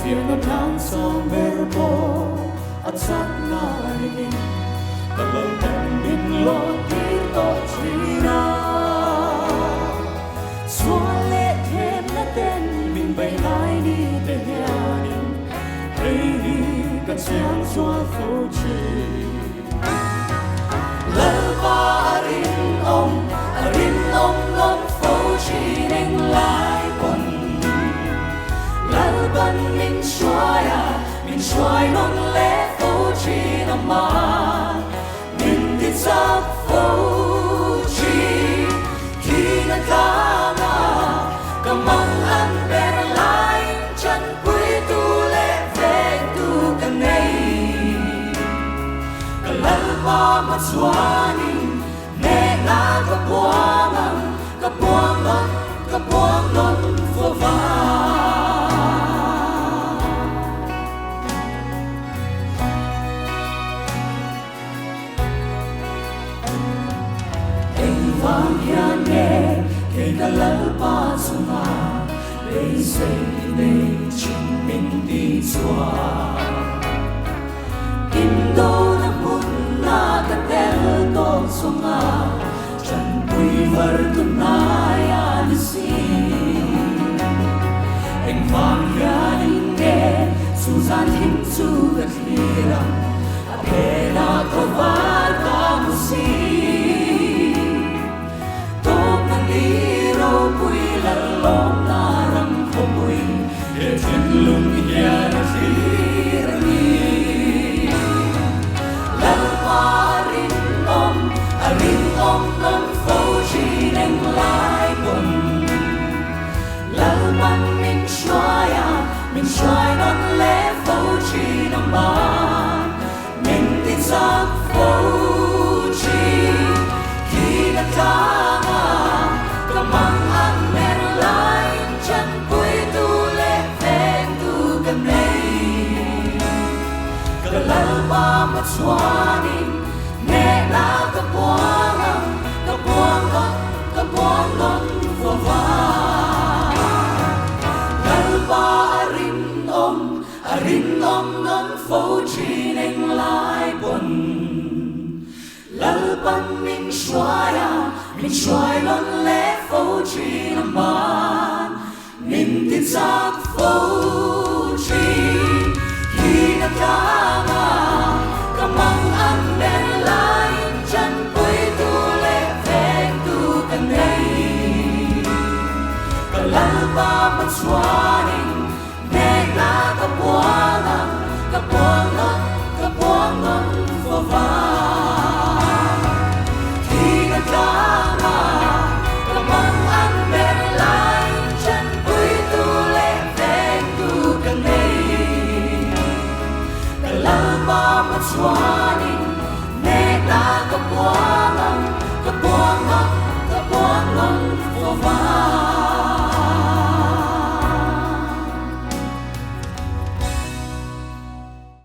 Tiang nang sang berbo at sak na rin Talang min lo dito china Swale thêm na tên min bay lai ni te hianin Hey ni ka chiang chua phu chi Lalva arin om non phu chi neng lai bon Lalban min xoay non lẽ phu chi nam ma Min đi giấc phu chi khi na ca na cầm mong ăn bên lại chân quý tu lẽ về tu cần này cả lần ba mặt xoani nè na cả buông non vô vàn vang hian nghe kể cả lỡ ba sunga lấy xây này chính mình đi xóa in đô na mun na ta tel to sunga chân bùi vợ tu na ya đi si anh vang hian nghe su gian hin su gật hiram apena to va ka musi Long na răng khô mùi để trên lung nhà nó xír mi Lal ma arin om non phô chi neng lai bồn Lal ban min xoay non lẽ phô chi nam ba Min tin giấc phô chi khi đã ca mang ăn men lại chân cuối tu lệ ven tu cầm này cả lal ba mặt xoani nè na cả buông non vô vàn lal ba arin om non phô chi neng lai buồn lal ban min xoay non lẽ phô chi nam ban min tin giấc phô chi khi na ca nga cầm mong ăn bên lại chân quý tu lệ ven tu cần này cả lal ba mặt xoani nè na cả